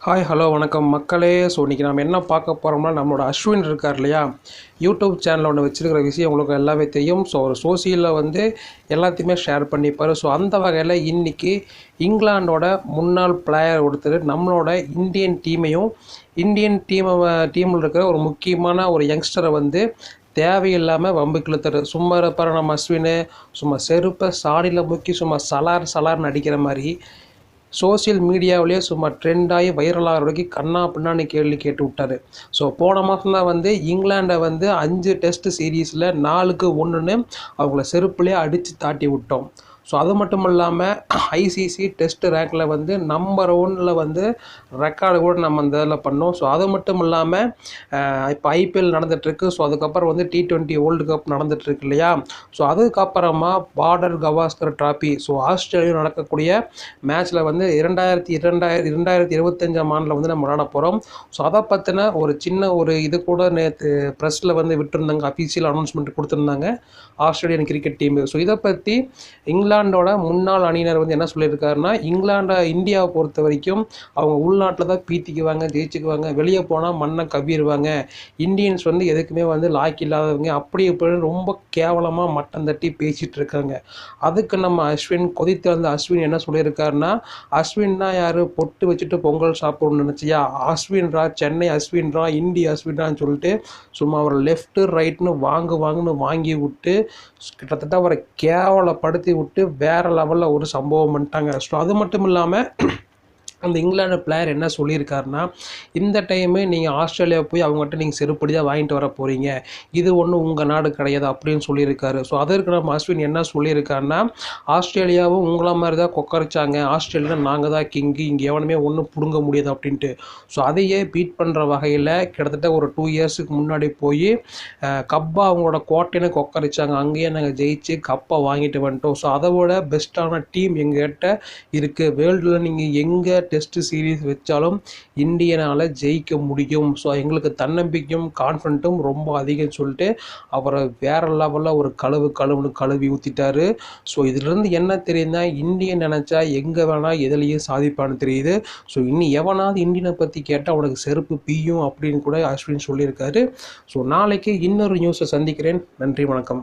Hi hello வணக்கம் மக்களே. So இன்றைக்கி நம்ம என்ன பார்க்க போகிறோம்னா, நம்மளோட அஸ்வின் இருக்கார் இல்லையா, யூடியூப் சேனலில் ஒன்று வச்சுருக்கிற விஷயம் உங்களுக்கு எல்லாமே தெரியும். ஸோ ஒரு சோசியலில் வந்து எல்லாத்தையுமே ஷேர் பண்ணிப்பார். ஸோ அந்த வகையில் இன்றைக்கி இங்கிலாண்டோட முன்னாள் பிளேயர் ஒருத்தர் நம்மளோட இந்தியன் டீமில் இருக்கிற ஒரு முக்கியமான ஒரு யங்ஸ்டரை வந்து தேவையில்லாமல் வம்புக்கு இழுத்தாரு. சும்மா இருப்பார் நம்ம அஸ்வின், சும்மா செருப்பை சாடியில் முக்கி சும்மா சலார்னு அடிக்கிற மாதிரி சோசியல் மீடியாவிலேயே சும்மா ட்ரெண்டாகி வைரலாகிற வரைக்கும் கண்ணா பின்னான்னு கேள்வி கேட்டு விட்டார். ஸோ போன மாதம் தான் வந்து இங்கிலாண்டை வந்து 5 டெஸ்ட் சீரீஸில் 4-1 அவங்கள செருப்புலேயே அடித்து தாட்டி விட்டோம். ஸோ அது மட்டும் இல்லாமல் ஐசிசி டெஸ்ட் ரேங்கில் வந்து நம்பர் 1 வந்து ரெக்கார்டு கூட நம்ம அந்த இதில் பண்ணோம். ஸோ அது மட்டும் இல்லாமல் இப்போ ஐபிஎல் நடந்துகிட்ருக்கு. ஸோ அதுக்கப்புறம் வந்து T20 வேர்ல்டு கப் நடந்துகிட்ருக்கு இல்லையா. ஸோ அதுக்கப்புறமா border Gavaskar trophy, so Australia நடக்கக்கூடிய மேட்ச்சில் வந்து 2025 ஆண்டில் வந்து நம்ம விளையாட போகிறோம். ஸோ அதை பற்றின ஒரு சின்ன ஒரு இது கூட நேற்று ப்ரெஸ்ஸில் வந்து விட்டுருந்தாங்க, அஃபீஷியல் அனௌன்ஸ்மெண்ட் கொடுத்துருந்தாங்க ஆஸ்திரேலியன் கிரிக்கெட் டீம். ஸோ இதை பற்றி இங்கிலாண்டோட முன்னாள் அணியினர் வந்து என்ன சொல்லியிருக்காருன்னா, இந்தியாவை பொறுத்த வரைக்கும் அவங்க உள்நாட்டில் தான் பீத்திக்குவாங்க, ஜெயிச்சுக்குவாங்க, வெளியே போனால் மண்ணை கவ்விடுவாங்க, இந்தியன்ஸ் வந்து எதுக்குமே வந்து லாய்க்கு இல்லாதவங்க, அப்படி இப்படி ரொம்ப கேவலமாக மட்டம் தட்டி பேசிகிட்டு இருக்காங்க. அதுக்கு நம்ம கொதித்திருந்த அஸ்வின் என்ன சொல்லியிருக்காருன்னா, அஸ்வின்னா யார், பொட்டு வச்சுட்டு பொங்கல் சாப்பிடணும்னு நினச்சியா, அஸ்வின்ரா, சென்னை அஸ்வின்ரா, இந்திய அஸ்வின்ரான்னு சொல்லிட்டு சும்மா அவர் லெஃப்ட்டு ரைட்னு வாங்குன்னு வாங்கி விட்டு கிட்டத்தட்ட அவரை கேவலப்படுத்தி விட்டு வேறு லெவலில் ஒரு சம்பவம் பண்ணிட்டாங்க. ஸோ அது மட்டும் இல்லாமல் அந்த இங்கிலாந்து பிளேயர் என்ன சொல்லியிருக்காருன்னா, இந்த டைமு நீங்கள் ஆஸ்திரேலியா போய் அவங்ககிட்ட நீங்கள் செருப்படி தான் வாங்கிட்டு வர போகிறீங்க, இது ஒன்றும் உங்கள் நாடு கிடையாது அப்படின்னு சொல்லியிருக்காரு. ஸோ அதற்கு நம்ம அஸ்வின் என்ன சொல்லியிருக்காருன்னா, ஆஸ்திரேலியாவும் உங்களை மாதிரி தான் கொக்கரிச்சாங்க, ஆஸ்திரேலியா நாங்கள் தான் கிங்கு, இங்கே எவனுமே ஒன்றும் பிடுங்க முடியாது அப்படின்ட்டு. ஸோ அதையே பீட் பண்ணுற வகையில் கிட்டத்தட்ட ஒரு 2 இயர்ஸுக்கு முன்னாடி போய் கப்பா அவங்களோட கோட்டைன்னு கொக்கரிச்சாங்க, அங்கேயே நாங்கள் ஜெயிச்சு கப்பை வாங்கிட்டு வந்துட்டோம். ஸோ அதை விட பெஸ்ட்டான டீம் எங்ககிட்ட இருக்குது, வேர்ல்டில் நீங்கள் எங்கே டெஸ்ட் சீரீஸ் வச்சாலும் இந்தியனால் ஜெயிக்க முடியும், ஸோ எங்களுக்கு தன்னம்பிக்கையும் கான்ஃபிடண்ட்டும் ரொம்ப அதிகம் சொல்லிட்டு அவரை வேறு லெவலில் ஒரு கழுவி ஊற்றிட்டாரு. ஸோ இதிலிருந்து என்ன தெரியுதுன்னா, இந்தியன் நினச்சா எங்கே வேணால் எதுலேயும் சாதிப்பான்னு தெரியுது. ஸோ எவனாவது இந்தியனை பற்றி கேட்டால் அவனுக்கு செருப்பு பீயும் அப்படின்னு கூட அஸ்வின் சொல்லியிருக்காரு. ஸோ நாளைக்கு இன்னொரு நியூஸை சந்திக்கிறேன். நன்றி, வணக்கம்.